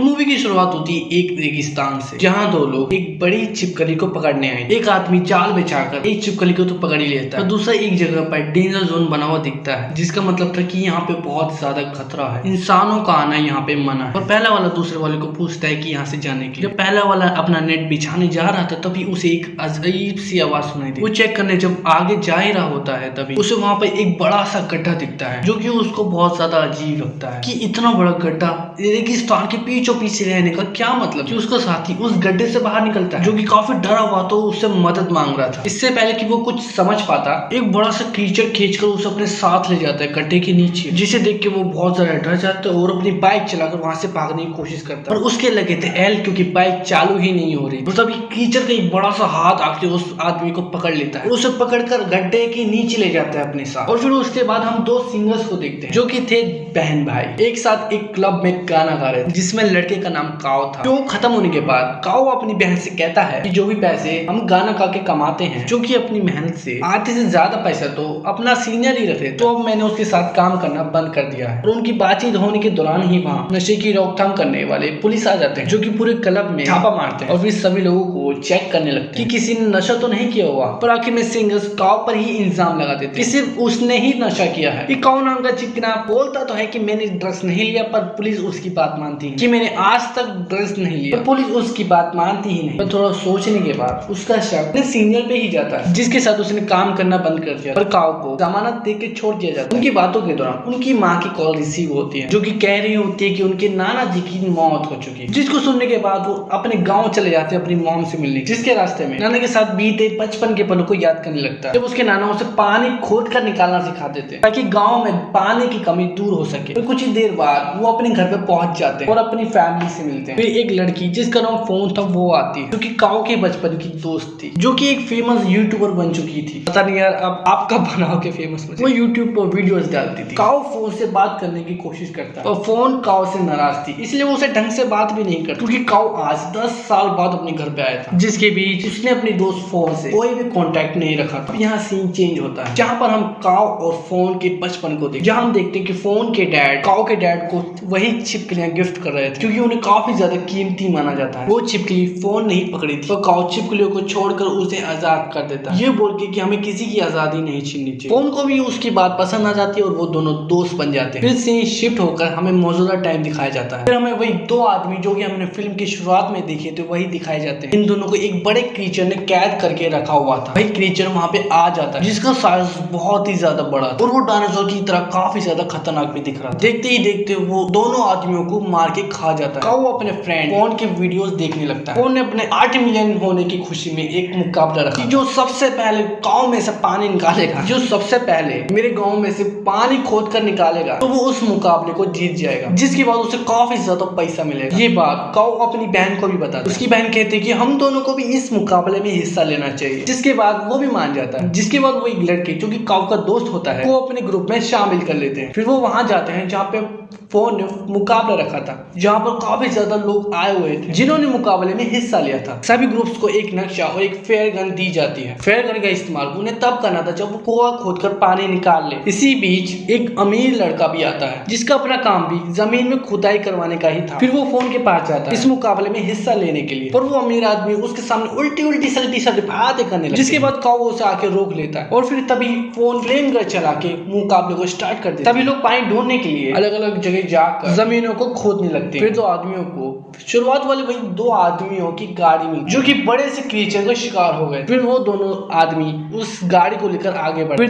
Movie की शुरुआत होती है एक रेगिस्तान से, जहाँ दो लोग एक बड़ी छिपकली को पकड़ने आए। एक आदमी जाल बिछाकर एक छिपकली को तो पकड़ ही लेता है और दूसरा एक जगह पर डेंजर जोन बना हुआ दिखता है, जिसका मतलब था कि यहाँ पे बहुत ज्यादा खतरा है, इंसानों का आना यहाँ पे मना है। और पहला वाला दूसरे वाले को पूछता है कि यहाँ से जाने के लिए। जब पहला वाला अपना नेट बिछाने जा रहा था तभी उसे एक अजीब सी आवाज सुनाई दी। वो चेक करने जब आगे जा ही रहा होता है तभी उसे वहाँ पे एक बड़ा सा गड्ढा दिखता है, जो कि उसको बहुत ज्यादा अजीब लगता है कि इतना बड़ा गड्ढा रेगिस्तान के बीचों बीच रहने का क्या मतलब। कि उसका साथी उस गड्ढे से बाहर निकलता है, जो कि काफी डरा हुआ तो उससे मदद मांग रहा था। इससे पहले कि वो कुछ समझ पाता, एक बड़ा सा कीचड़ खींचकर उसे अपने साथ ले जाता है गड्ढे के नीचे, जिसे देख के वो बहुत ज्यादा डर जाता है और अपनी बाइक चलाकर वहां से भागने की कोशिश करता है। और उसके लगे थे एल, क्योंकि बाइक चालू ही नहीं हो रही। तभी कीचड़ का एक बड़ा सा हाथ आके उस आदमी को पकड़ लेता है, उसे पकड़कर गड्ढे के नीचे ले जाता है अपने साथ। और फिर उसके बाद हम दो सिंगर्स को देखते हैं, जो कि थे बहन भाई, एक साथ एक क्लब में गाना गा रहे थे, जिसमें लड़के का नाम काओ था। शो खत्म होने के बाद काओ अपनी बहन से कहता है कि जो भी पैसे हम गाना गा के कमाते हैं, जो कि अपनी मेहनत से आधे से ज्यादा पैसा तो अपना सीनियर ही रखे, तो अब मैंने उसके साथ काम करना बंद कर दिया है। और उनकी बातचीत होने के दौरान ही वहाँ नशे की रोकथाम करने वाले पुलिस आ जाते हैं, जो कि पूरे क्लब में छापा मारते हैं और फिर सभी लोगों को चेक करने लगते हैं कि किसी ने नशा तो नहीं किया हुआ। पर आखिर में सिंगर्स काओ पर ही इल्जाम लगा देते हैं कि सिर्फ उसने ही नशा किया है। काओ नाम का चिकना बोलता तो है कि मैंने ड्रग्स नहीं लिया, पर पुलिस उसकी बात मानती है कि मैंने आज तक ड्रग्स नहीं लिया, पर पुलिस उसकी बात मानती ही नहीं। पर थोड़ा सोचने के बाद उसका शक अपने सीनियर पे ही जाता है, जिसके साथ उसने काम करना बंद कर दिया। पर काओ को जमानत दे के छोड़ दिया जाता है। उनकी बातों के दौरान उनकी माँ की कॉल रिसीव होती है, जो कि कह रही होती है कि उनके नाना जी की मौत हो चुकी है। जिसको सुनने के बाद वो अपने गाँव चले जाते हैं अपनी मॉम से मिलने, जिसके रास्ते में नाना के साथ बीते बचपन के पलों को याद करने लगता है, जब उसके नाना उसे पानी खोद कर निकालना सिखा देते हैं ताकि गाँव में पानी की कमी दूर हो सके। और कुछ ही देर बाद वो अपने घर पे पहुंच जाते हैं और अपनी फैमिली से मिलते हैं। फिर एक लड़की जिसका नाम फोन था वो आती है, जो कि काओ के बचपन की दोस्त थी, जो कि एक फेमस यूट्यूबर बन चुकी थी। पता नहीं यार अब आप कब बनाओगे फेमस। वो यूट्यूब पर वीडियोस डालती थी। काओ फोन से बात करने की कोशिश करता है और फोन काओ से नाराज थी, इसलिए वो उसे ढंग से बात भी नहीं करती, क्योंकि काओ आज 10 साल बाद अपने घर पे आया था, जिसके बीच उसने अपनी दोस्त फोन से कोई भी कॉन्टेक्ट नहीं रखा था। यहाँ सीन चेंज होता है, जहाँ पर हम काओ और फोन के बचपन को देखते, जहाँ हम देखते हैं कि फोन के डैड काओ के डैड को वही छिपकलियां गिफ्ट कर रहे थे, क्योंकि उन्हें काफी ज्यादा कीमती माना जाता है। वो छिपकली फोन नहीं पकड़ी थी, तो काओ छिपकलियों को छोड़कर उसे आजाद कर देता है, ये बोल के कि हमें किसी की आजादी नहीं छीननी चाहिए। फोन को भी उसकी बात पसंद आ जाती है और वो दोनों दोस्त बन जाते हैं। फिर सीन शिफ्ट होकर हमें मौजूदा टाइम दिखाया जाता है। फिर हमें वही दो आदमी जो कि हमने फिल्म की शुरुआत में देखे थे वही दिखाए जाते हैं। इन दोनों को एक बड़े क्रीचर ने कैद करके रखा हुआ था। वही क्रीचर वहाँ पे आ जाता है, जिसका साइज बहुत ही ज्यादा बड़ा था और वो डायनासोर की तरह काफी ज्यादा खतरनाक भी दिख रहा था। देखते ही देखते वो दोनों आदमियों को मार के खा जाता है। वो अपने फ्रेंड फोन के वीडियोस देखने लगता है। फोन ने अपने 8 मिलियन होने की खुशी में एक मुकाबला रखा, जो सबसे पहले गांव में से पानी निकालेगा, जो सबसे पहले मेरे गांव में से पानी खोद कर निकालेगा, तो वो उस मुकाबले को जीत जाएगा, जिसके बाद उसे काफी ज्यादा पैसा मिलेगा। ये बात काओ अपनी बहन को भी बताता है। उसकी बहन कहती है कि हम दोनों को भी इस मुकाबले में हिस्सा लेना चाहिए, जिसके बाद वो भी मान जाता है। जिसके बाद वो एक लड़के जो कि काओ का दोस्त होता है, वो अपने ग्रुप में शामिल कर लेते हैं। फिर वो वहां जाते हैं जहाँ पे फोन ने मुकाबला रखा था, जहाँ पर काफी ज्यादा लोग आए हुए थे जिन्होंने मुकाबले में हिस्सा लिया था। सभी ग्रुप्स को एक नक्शा और एक फेयर गन दी जाती है। फेयर गन का इस्तेमाल उन्हें तब करना था जब वो कुआं खोदकर पानी निकाल ले। इसी बीच एक अमीर लड़का भी आता है, जिसका अपना काम भी जमीन में खुदाई करवाने का ही था। फिर वो फोन के पास जाता है इस मुकाबले में हिस्सा लेने के लिए, पर वो अमीर आदमी उसके सामने उल्टी उल्टी सल्टी सल्टी बातें करने लगता है, जिसके बाद काओ उसे आके रोक लेता है और फिर तभी फोन फ्लेम गन चला के मुकाबले को स्टार्ट कर देता है। तभी लोग पानी ढूंढने के लिए अलग अलग जगह जाकर जमीनों को खोदने लगते हैं। फिर दो आदमियों को शुरुआत वाले वही दो आदमियों की गाड़ी में, जो कि बड़े से क्रीचर का शिकार हो गए। फिर वो दोनों आदमी उस गाड़ी को लेकर आगे बढ़े।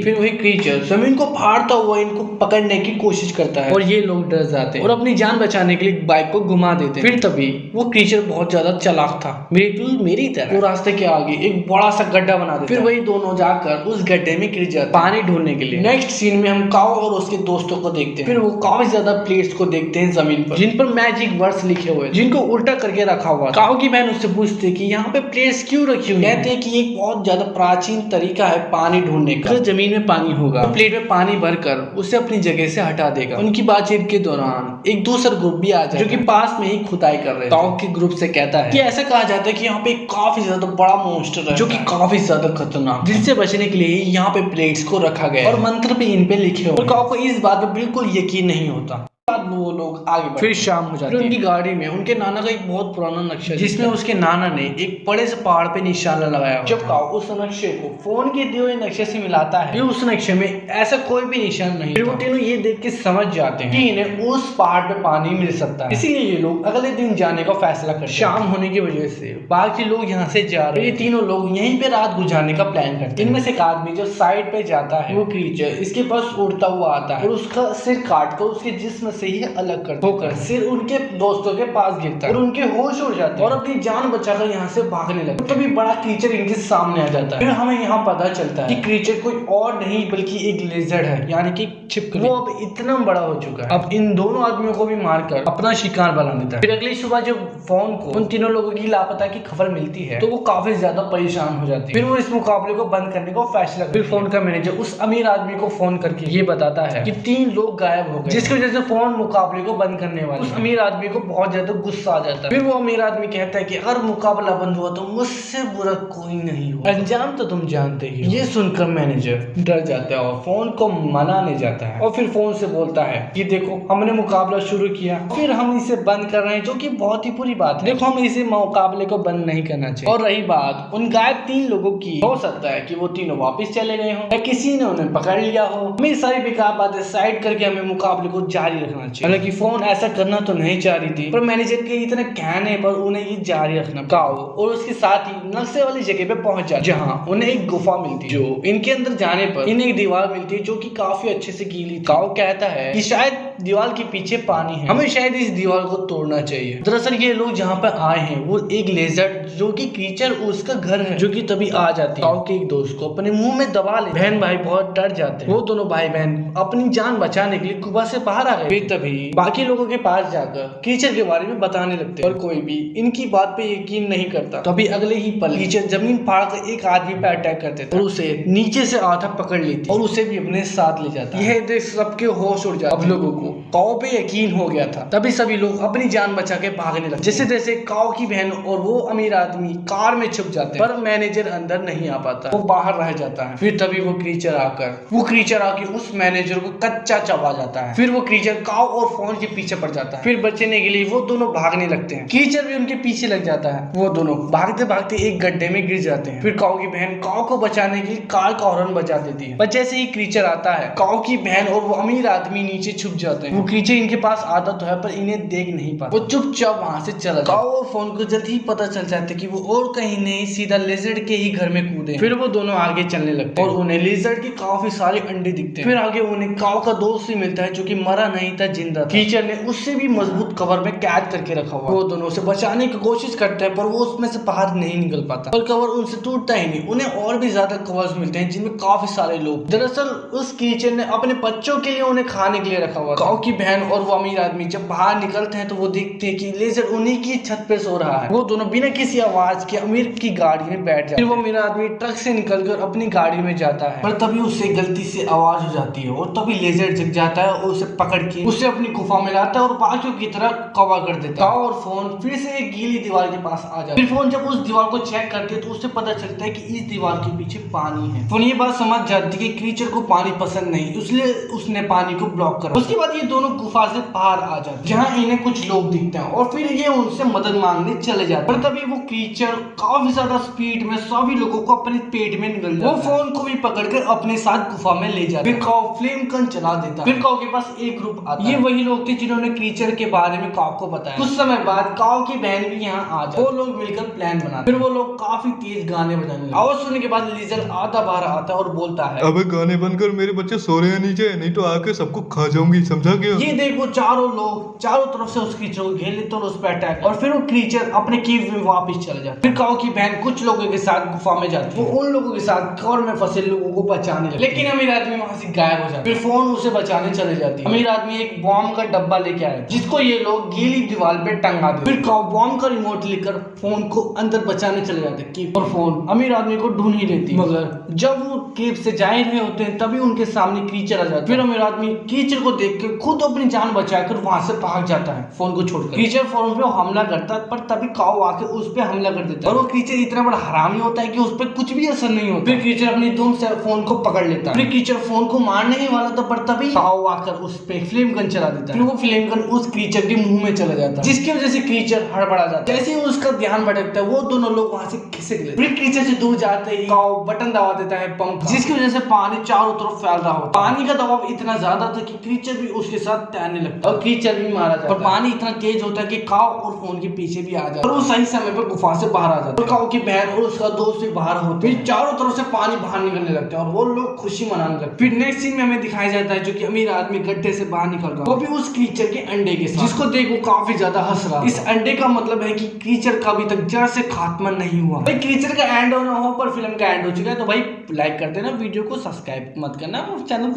फिर वही क्रीचर जमीन को फाड़ता हुआ इनको पकड़ने की कोशिश करता है और ये लोग डर जाते हैं और अपनी जान बचाने के लिए बाइक को घुमा देते हैं। फिर तभी वो क्रीचर बहुत ज्यादा चालाक था, मेरी तरह। वो रास्ते के आगे एक बड़ा सा गड्ढा बना देता है। फिर वही दोनों जाकर उस गड्ढे में गिर जाते पानी ढूंढने के लिए। नेक्स्ट सीन में हम काओ और उसके दोस्तों को देखते हैं। फिर वो काफी ज्यादा प्लेट्स को देखते हैं जमीन पर, जिन पर मैजिक वर्ड्स लिखे हुए, जिनको उल्टा करके रखा हुआ। काओ की बहन उससे पूछती है कि यहाँ पे प्लेट्स क्यों रखी हुई? कहते हैं कि एक बहुत ज्यादा प्राचीन तरीका है पानी ढूंढने का। जमीन में पानी होगा तो प्लेट में पानी भरकर उसे अपनी जगह से हटा देगा। उनकी बातचीत के दौरान एक दूसरा ग्रुप भी आ जाए, जो कि पास में ही खुदाई कर रहे हैं। काओ के ग्रुप से कहता है कि ऐसा कहा जाता है कि यहाँ पे काफी ज्यादा बड़ा मॉन्स्टर है, जो कि काफी ज्यादा खतरनाक, जिनसे बचने के लिए यहाँ पे प्लेट्स को रखा गया और मंत्र भी इन पे लिखे हुए। और काओ को इस बात पे बिल्कुल यकीन नहीं होता। बाद वो लोग आगे बढ़े। फिर शाम हो जाती है। उनकी गाड़ी में उनके नाना का एक बहुत पुराना नक्शा जिसमें उसके नाना ने एक बड़े से पहाड़ पे निशाना लगाया। जब काओ उस नक्शे को फोन के दिए हुए नक्शे से मिलाता है, उस नक्शे में ऐसा कोई भी निशान नहीं। फिर वो तीनों ये देख के समझ जाते हैं कि इन्हें उस पहाड़ पे पानी मिल सकता है, इसीलिए ये लोग अगले दिन जाने का फैसला करते हैं। शाम होने की वजह से बाकी लोग यहाँ से जा रहे हैं। ये तीनों लोग यहीं पे रात गुजारने का प्लान करते हैं। इनमें से एक आदमी जो साइड पे जाता है, वो क्रीचर इसके पास उड़ता हुआ आता है और उसका सिर काट कर उसके जिस्म से ही अलग कर होकर सिर उनके दोस्तों के पास गिरता है और उनके होश उड़ जाते हैं और अपनी जान बचाकर यहाँ से भागने लगते हैं। तभी बड़ा क्रीचर इनके सामने आ जाता है। फिर हमें यहाँ पता चलता है कि क्रीचर कोई और नहीं बल्कि एक लेजर्ड है, यानी कि छिपकली। वो अब इतना बड़ा हो चुका है, अब इन दोनों आदमियों को भी मारकर अपना शिकार बना देता है। फिर अगली सुबह जब फोन को उन तीनों लोगों की लापता की खबर मिलती है तो वो काफी ज्यादा परेशान हो जाती है। फिर वो इस मुकाबले को बंद करने का फैसला करती है। फिर फोन का मैनेजर उस अमीर आदमी को फोन करके ये बताता है कि 3 लोग गायब हो गए, जिसकी वजह से फोन मुकाबले को बंद करने वाला। उस अमीर आदमी को बहुत ज्यादा गुस्सा आ जाता है। फिर वो अमीर आदमी कहता है कि अगर मुकाबला बंद हुआ तो मुझसे बुरा कोई नहीं हुआ, अंजाम तो तुम जानते ही। ये सुनकर मैनेजर डर जाता है और फोन को मनाने जाता है और फिर फोन से बोलता है कि देखो हमने मुकाबला शुरू किया, फिर हम इसे बंद कर रहे हैं, जो कि बहुत ही बुरी बात है। देखो हम इसे मुकाबले को बंद नहीं करना चाहिए। और रही बात उन गायब 3 लोगों की, हो सकता है कि वो तीनों वापस चले गए हों या किसी ने उन्हें पकड़ लिया हो। हमें सारी बेकार बातें साइड करके हमें मुकाबले को जारी रखना चाहिए। हालांकि फोन ऐसा करना तो नहीं चाह रही थी, पर मैनेजर के इतने कहने पर उन्हें ये जारी रखना। काओ और उसके साथ ही नक्शे वाली जगह पे पहुंच जाते, जहां उन्हें एक गुफा मिलती है। जो इनके अंदर जाने पर इन्हें एक दीवार मिलती है जो कि काफी अच्छे से गीली। काओ कहता है कि शायद दीवार के पीछे पानी है, हमें शायद इस दीवार को तोड़ना चाहिए। दरअसल ये लोग जहाँ पर आए हैं वो एक लेजर्ड जो कि क्रीचर उसका घर है, जो कि तभी आ जाती है। काओ के एक दोस्त को अपने मुंह में दबा ले। बहन भाई बहुत डर जाते हैं। वो दोनों भाई बहन अपनी जान बचाने के लिए गुफा से बाहर आ गए। फिर तभी बाकी लोगों के पास जाकर क्रीचर के बारे में बताने लगते हैं और कोई भी इनकी बात पे यकीन नहीं करता। तभी अगले ही पल क्रीचर जमीन फाड़ कर एक आदमी पे अटैक कर देता है और उसे नीचे से आधा पकड़ लेती और उसे भी अपने साथ ले जाता है। यह देख सबके होश उड़ जाते। अब लोगों को काओ पे यकीन हो गया था, तभी सभी लोग अपनी जान बचा के भागने लगे। जैसे जैसे काओ की बहन और वो अमीर आदमी कार में छुप जाते हैं, पर मैनेजर अंदर नहीं आ पाता, वो बाहर रह जाता है। फिर तभी वो क्रीचर आके उस मैनेजर को कच्चा चबा जाता है। फिर वो क्रीचर काओ और फोन के पीछे पड़ जाता है। फिर बचने के लिए वो दोनों भागने लगते हैं। क्रीचर भी उनके पीछे लग जाता है। वो दोनों भागते भागते एक गड्ढे में गिर जाते हैं। फिर काओ की बहन काओ को बचाने के लिए कार का हॉर्न बजा देती है, पर जैसे ही क्रीचर आता है काओ की बहन और वो अमीर आदमी नीचे छुप जाते हैं। वो क्रीचर इनके पास आता तो है पर इन्हें देख नहीं पाता। वो चुपचाप वहां से चला जाता है। काओ और फोन को जल्द ही पता चल जाता है कि वो और कहीं नहीं सीधा लेजर्ड के ही घर में कूदे। फिर वो दोनों आगे चलने लगते हैं और उन्हें लेजर्ड के काफी सारे अंडे दिखते हैं। फिर आगे उन्हें काओ का दोस्त भी मिलता है जो कि मरा नहीं था, जिंदा था। क्रीचर ने उससे भी मजबूत कवर में कैद करके रखा हुआ। वो दोनों से बचाने की कोशिश करते हैं पर वो उसमें से बाहर नहीं निकल पाता और कवर उनसे टूटता ही नहीं। उन्हें और भी ज्यादा कवर्स मिलते हैं जिनमें काफी सारे लोग। दरअसल उस क्रीचर ने अपने बच्चों के लिए उन्हें खाने के लिए रखा हुआ। काओ की बहन और वो अमीर आदमी जब बाहर निकलते हैं तो वो देखते हैं कि लेजर उन्हीं की छत पे सो रहा है। वो दोनों बिना किसी आवाज के अमीर की गाड़ी में बैठ जाते हैं। फिर वो अमीर आदमी ट्रक से निकलकर अपनी गाड़ी में जाता है, पर तभी उससे गलती से आवाज हो जाती है और तभी लेजर जग जाता है और उसे पकड़ के उसे अपनी गुफा में लाता है और बाकियों की तरह कवर कर देता है। और फोन फिर से एक गीली दीवार के पास आ जाता है। फिर फोन जब उस दीवार को चेक करते है तो उससे पता चलता है कि इस दीवार के पीछे पानी है। फोन ये बात समझ जाती है कि क्रीचर को पानी पसंद नहीं, इसलिए उसने पानी को ब्लॉक करा। उसके बाद ये दोनों गुफा से बाहर आ जाते हैं जहाँ इन्हें कुछ लोग दिखते हैं और फिर ये उनसे मदद मांगने चले जाते हैं। पर तभी वो क्रीचर काफी ज्यादा स्पीड में सभी लोगों को अपने पेट में निगल जाता है। वो फोन को भी पकड़कर अपने साथ गुफा में ले जाता है। फिर काओ फ्लेम गन चला देता है। फिर काओ के पास एक ग्रुप आता है। ये वही लोग थे जिन्होंने क्रीचर के बारे में काओ को बताया। कुछ समय बाद काओ की बहन भी यहाँ आ जाती है। वो लोग मिलकर प्लान बनाते। फिर वो लोग काफी तेज गाने बजाने लगे। आवाज सुनने के बाद लेजर आधा बाहर आता है और बोलता है, अबे गाने बंद कर, मेरे बच्चे सो रहे हैं नीचे, नहीं तो आके सबको खा जाऊंगी, समझा क्या? ये देखो चारों लोग चारों तरफ से उस क्रीचर को घेर लेते और उस पर अटैक, और फिर वो क्रीचर अपने कीव में वापस चले जाते। फिर काओ की बहन कुछ लोगों के साथ गुफा में जाती है। वो उन लोगों के साथ कवर में फंसे लोगों को बचाने लगती है, लेकिन अमीर आदमी वहां से गायब हो जाता है। फिर फोन उसे बचाने चले जाती है। अमीर आदमी एक बॉम्ब का डब्बा लेके आया जिसको ये लोग गीली दीवार पे टंगा देते। फिर काओ बॉम्ब का रिमोट लेकर फोन को अंदर बचाने चले जाते हैं और फोन अमीर आदमी को ढूंढ ही लेती, मगर जब वो केव से जा रहे होते हैं तभी उनके सामने क्रीचर आ जाता है। फिर अमीर आदमी क्रीचर को देख के खुद अपनी जान बचाकर वहां से भाग जाता है फोन को छोड़कर। क्रीचर फोन पे हमला करता है पर तभी काऊ आके उस पे हमला कर देता है और वो क्रीचर इतना बड़ा हरामी होता है कि उस पर कुछ भी असर नहीं होता। फिर क्रीचर अपनी धूम से फोन को पकड़ लेता है। फिर क्रीचर फोन को मारने ही वाला था पर तभी काऊ आकर उस पे फ्लेम गन चला देता है। फिर वो फ्लेम गन उस क्रीचर के मुंह में चला जाता है जिसकी वजह से क्रीचर हड़बड़ा जाता है। जैसे ही उसका ध्यान भटकता है वो दोनों लोग वहां से खिसक लेते। फिर क्रीचर से दूर जाते ही काऊ बटन दबा देता है पंप का, जिसकी वजह से पानी चारों तरफ फैल रहा होता है। पानी का दबाव इतना ज्यादा था कि क्रीचर भी उसके साथ तैरने लगता है और क्रीचर भी मारा जाता है। और पानी इतना तेज होता है कि काऊ और फोन के पीछे भी आ जाता है और वो सही समय पर गुफा से बाहर आ जाता है। काऊ की बहन और उसका दोस्त भी बाहर होते हैं। चारों तरफ से पानी बाहर निकलने लगता है और वो लोग खुशी मनाने लगते हैं। फिर नेक्स्ट सीन में हमें दिखाया जाता है जो कि अमीर आदमी गड्ढे से बाहर निकल रहा है, वो भी उस क्रीचर के अंडे के साथ, जिसको देख वो काफी ज्यादा हंस रहा है। इस अंडे का मतलब है कि क्रीचर का अभी तक जड़ से खात्मा नहीं हुआ। भाई क्रीचर का एंड हो ना हो पर फिल्म का एंड हो चुका है। तो भाई लाइक कर देना, वीडियो को सब्सक्राइब मत करना और चैनल